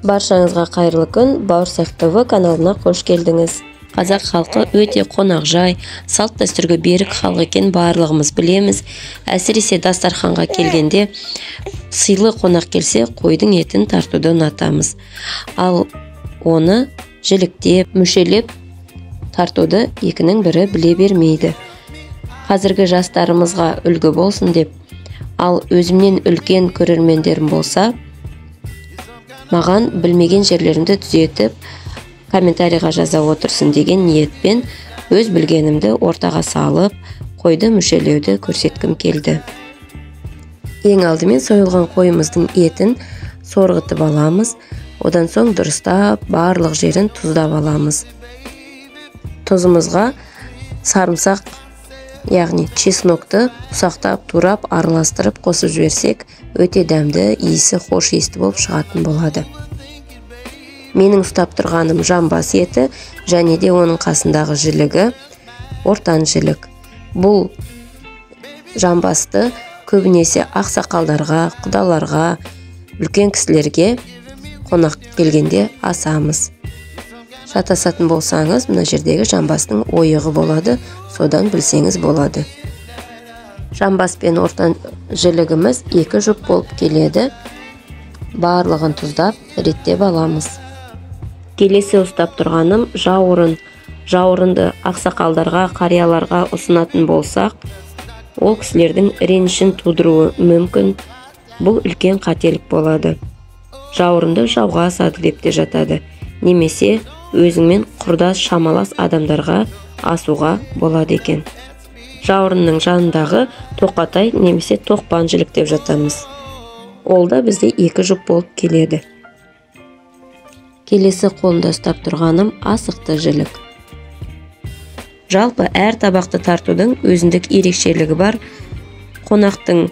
Баршаңызға қайырлы күн, Бауырсақ ТВ каналына қош келдіңіз. Қазақ халқы өте қонақжай, салт дәстүрге берік халық екен барлығымыз білеміз. Әсіресе дастарханға келгенде сыйлы қонақ келсе, қойдың етін тартуды ұнатамыз. Ал оны жіліктеп, мүшелеп тартуды екінің бірі біле бермейді. Қазіргі жастарымызға үлгі болсын деп, ал өзімнен үлкен көрермендерім болса, маған білмеген жерлерімді түзетіп, комментарийға жаза отырсын деген ниетпен өз білгенімді ортаға салып, қойды мүшелеуді көрсеткім келді. Ең алдымен сойылған қойымыздың етін сорғытып аламыз, одан соң дұрыстап барлық жерін тұздап аламыз. Тұзымызға сарымсақ, яғни чеснокты ұсақтап, турап, араластырып қосып жіберсек, өте дәмді, иісі хош иісті болып шығатын болады. Менің ұстап тұрғаным жамбас еті және де оның қасындағы жілігі ортан жілік. Бұл жамбасты көбінесе ақсақалдарға, құдаларға, үлкен кісілерге қонақ келгенде асамыз. Шатасатын болсаңыз, мына жердегі жамбастың ойығы болады, содан білсеңіз болады. Жамбас пен ортан жілігіміз екі жұп болып келеді. Барлығын тұздап, реттеп аламыз. Келесі ұстап тұрғаным жауырын. Жауырынды ақсақалдарға, қарияларға ұсынатын болсақ, ол кісілердің ренішін тудыруы мүмкін. Бұл үлкен қателік болады. Жауырынды жауға асады деп те жатады. Немесе өзіңмен құрдас шамалас адамдарға асуға болады екен. Жауырынның жанындағы тоқатай немесе тоқпан жілік деп жатамыз. Ол да бізде екі жұп болып келеді. Келесі қолында ұстап тұрғаным асықты жілік. Жалпы әр табақты тартудың өзіндік ерекшелігі бар. Қонақтың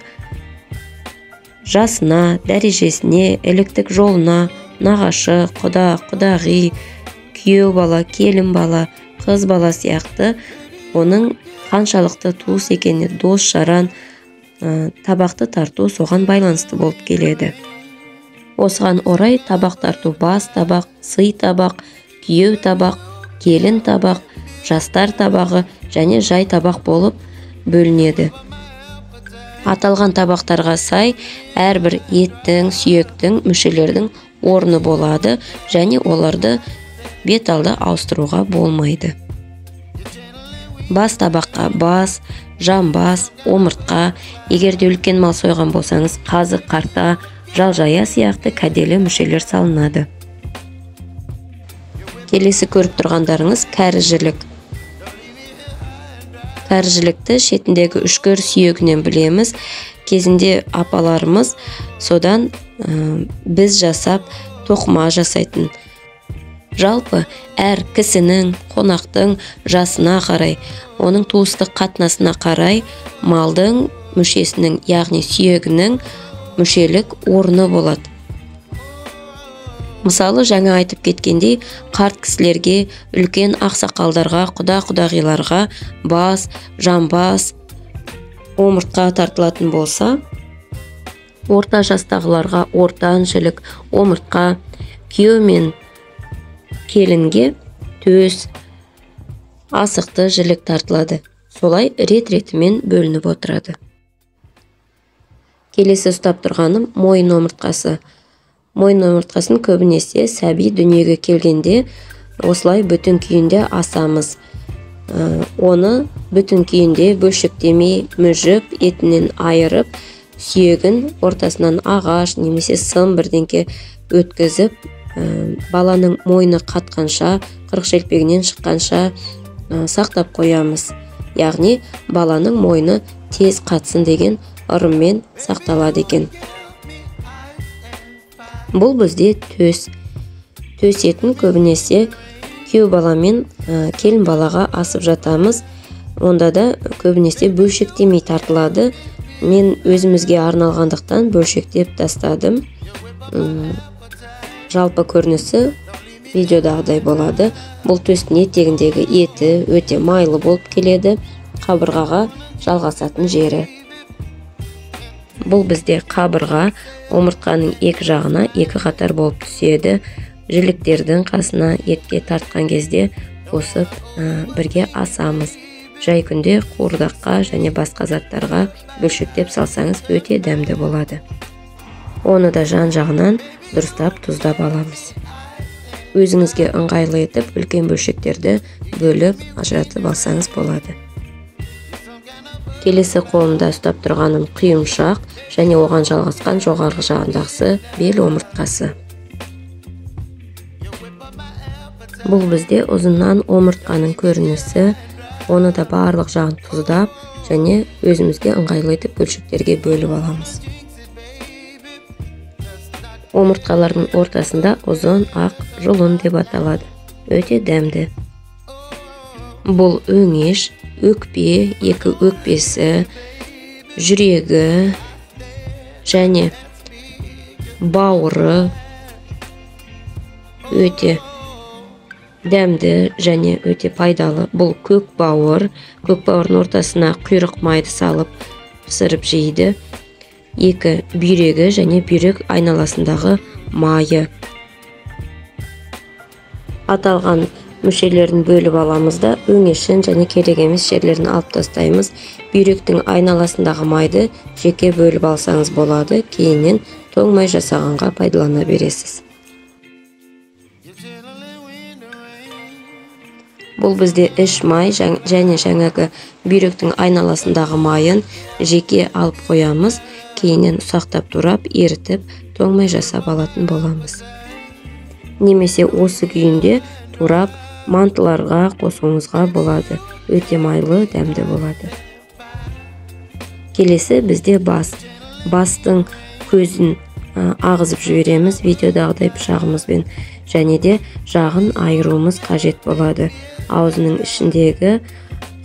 жасына, дәрежесіне, іліктік жолына, нағашы, құда, құдағи, күйеу бала, келін бала, қыз бала сияқты оның қаншалықты туыс екеніне, дос жаран, табақты тарту соған байланысты болып келеді. Осыған орай табақ тарту бас табақ, сый табақ, күйеу табақ, келін табақ, жастар табағы және жай табақ болып бөлінеді. Аталған табақтарға сай әрбір еттің, сүйектің, мүшелердің орны болады және оларды бет алды ауыстыруға болмайды. Бас табаққа бас, жамбас, омыртқа, егерде үлкен мал сойған болсаңыз, қазы, қарта, жалжая сияқты кәделі мүшелер салынады. Келесі көріп тұрғандарыңыз кәрі жілік. Кәрі жілікті шетіндегі үшкір сүйегінен білеміз. Кезінде апаларымыз содан біз жасап тоқыма жасайтын. Жалпы әр кісінің, қонақтың жасына қарай, оның туыстық қатынасына қарай малдың мүшесінің, яғни сүйегінің мүшелік орны болады. Мысалы, жаңа айтып кеткендей, қарт кісілерге, үлкен ақсақалдарға, құда-құдағиларға бас, жамбас, омыртқа тартылатын болса, орта жастағыларға ортан жілік, омыртқа, күйеу мен келінге төс, асықты жілік тартылады. Солай рет-ретімен бөлініп отырады. Келесі ұстап тұрғаным мойын омыртқасы. Мойын омыртқасын көбінесе сәби дүниеге келгенде осылай бүтін күйінде асамыз. Оны бүтін күйінде бөлшектемей, мүжіп, етінен айырып, сүйегін ортасынан ағаш немесе сым бірдеңке өткізіп, баланың мойны қатқанша, қырық шелпегінен шыққанша сақтап қоямыз. Яғни баланың мойны тез қатсын деген ырыммен сақталады екен. Бұл бізде төс. Төс етін көбінесе күйеу бала мен келін балаға асып жатамыз. Онда да көбінесе бөлшектемей тартылады. Мен өзімізге арналғандықтан бөлшектеп тастадым. Жалпы көрінісі видеодағыдай болады. Бұл төстің етегіндегі еті өте майлы болып келеді. Қабырғаға жалғасатын жері. Бұл бізде қабырға омыртқаның екі жағына екі қатар болып түседі. Жіліктердің қасына етке тартқан кезде қосып бірге асамыз. Жай күнде қуырдаққа және басқа заттарға бөлшектеп салсаңыз өте дәмді болады. Оны да жан-жағынан дұрыстап тұздап аламыз. Өзіңізге ыңғайлы етіп үлкен бөлшектерді бөліп ажыратып алсаңыз болады. Келесі қолымда ұстап тұрғаным құйымшақ және оған жалғасқан жоғарғы жағындағысы бел омыртқасы. Бұл бізде ұзыннан омыртқаның көрінісі, оны да барлық жағын тұздап және өзімізге ыңғайлы етіп бөлшектерге бөліп аламыз. Омыртқалардың ортасында ұзын ақ жұлын деп аталады. Өте дәмді. Бұл өңеш, өкпе, екі өкпесі, жүрегі және бауыры өте дәмді және өте пайдалы. Бұл көк бауыр. Көк бауырдың ортасына құйрық майды салып пісіріп жейді. Екі бүйрегі және бүйрек айналасындағы майы. Аталған мүшелерін бөліп аламыз да өңешін және керек емес жерлерін алып тастаймыз. Бүйректің айналасындағы майды жеке бөліп алсаңыз болады. Кейіннен тоң май жасағанға пайдалана бересіз. Бұл бізде іш май және жаңағы бүйректің айналасындағы майын жеке алып қоямыз. Кейіннен ұсақтап турап, ерітіп, тоң май жасап алатын боламыз. Немесе осы күйінде турап мантыларға қосуыңызға болады. Өте майлы, дәмді болады. Келесі бізде бас. Бастың көзін ағызып жібереміз видеодағыдай пышағымызбен, және де жағын айыруымыз қажет болады. Аузының ішіндегі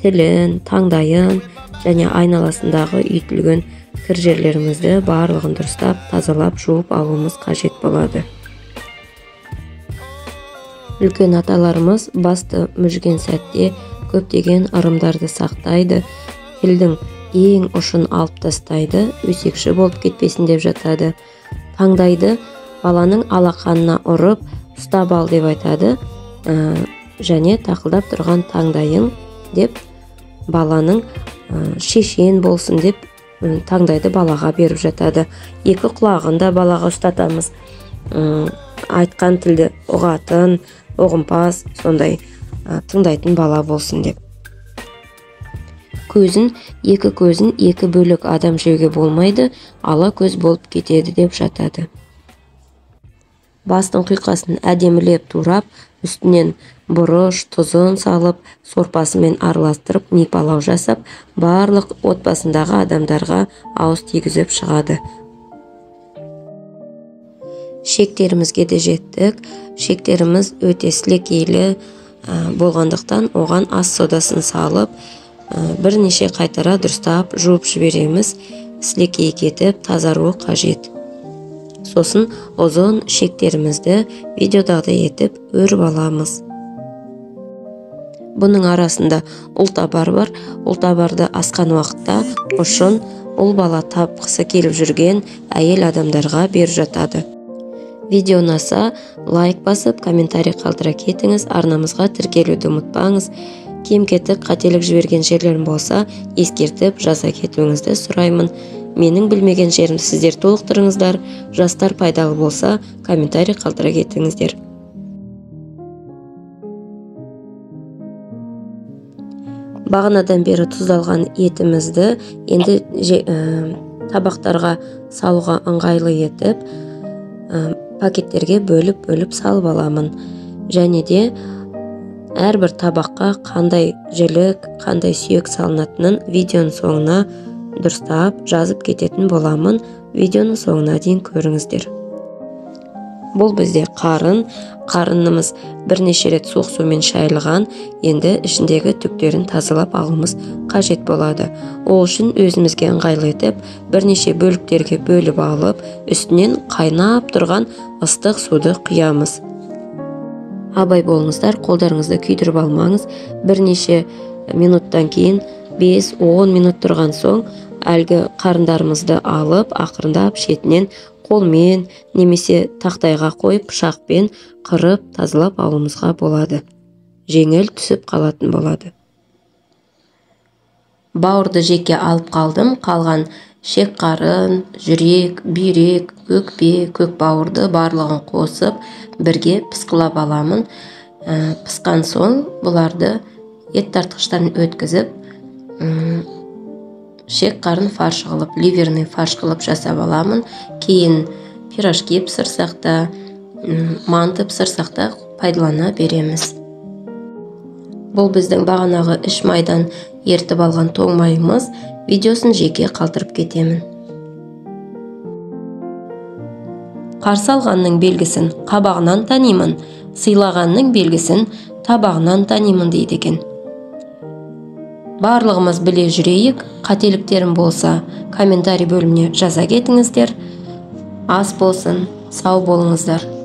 тілін, таңдайын және айналасындағы үйтілген кір жерлерімізді барлығын дұрыстап, тазалап, жуып алуымыз қажет болады. Үлкен аталарымыз басты мүжген сәтте көптеген ырымдарды сақтайды. Тілдің ең ұшын алып тастайды, өсекші болып кетпесін деп жатады. Таңдайды баланың алақанына ұрып, ұстап ал деп айтады. Және тақылдап тұрған таңдайың деп баланың шешен болсын деп таңдайды балаға беріп жатады. Екі құлағын да балаға ұстатамыз. Айтқан тілді ұғатын, ұғымпаз, сондай тыңдайтын бала болсын деп. Екі көзін екі бөлік адам жеуге болмайды, ала көз болып кетеді деп жатады. Бастың құйқасын әдемілеп турап, үстінен бұрыш, тұзын салып, сорпасымен араластырып, мипалау жасап, барлық отбасындағы адамдарға ауыз тигізіп шығады. Шектерімізге де жеттік. Шектеріміз өте сілекейлі болғандықтан оған ас содасын салып, бірнеше қайтара дұрыстап жуып жібереміз. Сілекей кетіп, тазаруы қажет. Сосын ұзын шектерімізді видеодағыдай етіп өріп аламыз. Бұның арасында ұлтабар бар. Ұлтабарды асқан уақытта ұшын ұл бала тапқысы келіп жүрген әйел адамдарға беріп жатады. Видео ұнаса, лайк басып, комментарий қалдыра кетіңіз. Арнамызға тіркелуді ұмытпаңыз. Кем-кетік қателік жіберген жерлерім болса, ескертіп жаза кетуіңізді сұраймын. Менің білмеген жерімді сіздер толықтырыңыздар. Жастар пайдалы болса, комментарий қалдыра кетіңіздер. Бағанадан бері тұздалған етімізді енді табақтарға салуға ыңғайлы етіп, пакеттерге бөліп салып аламын. Және де әрбір табаққа қандай жілік, қандай сүйек салынатынын видеоның соңына дұрыстап жазып кететін боламын. Видеоның соңына дейін көріңіздер. Бұл бізде қарынымыз бірнеше рет суық сумен шайылған, енді ішіндегі түктерін тазалап алуымыз қажет болады. Ол үшін өзімізге ыңғайлы етіп, бірнеше бөліктерге бөліп алып, үстінен қайнап тұрған ыстық суды құямыз. Абай болыңыздар, қолдарыңызды күйдіріп алмаңыз. Бірнеше минуттан кейін 5-10 минут тұрған соң әлгі қарындарымызды алып, ақырындап шетінен қолмен немесе тақтайға қойып пышақпен қырып тазалап алуымызға болады. Жеңіл түсіп қалатын болады. Бауырды жеке алып қалдым. Қалған шек қарын, жүрек, бүйрек, өкпе, көк бауырды барлығын қосып бірге пысқылап аламын. Пысқан соң бұларды ет тартқыштан өткізіп, шек қарын фарш қылып, ливерный фарш қылып жасап аламын. Кейін пирожки пісірсақ та, манты пісірсақ та пайдалана береміз. Бұл біздің бағанағы іш майдан ертіп алған тоң майымыз. Видеосын жеке қалдырып кетемін. Қарсы алғанның белгісін қабағынан танимын, сыйлағанның белгісін табағынан танимын дейді екен. Барлығымыз біле жүрейік. Қателіктерім болса, комментарий бөліміне жаза кетіңіздер. Ас болсын, сау болыңыздар.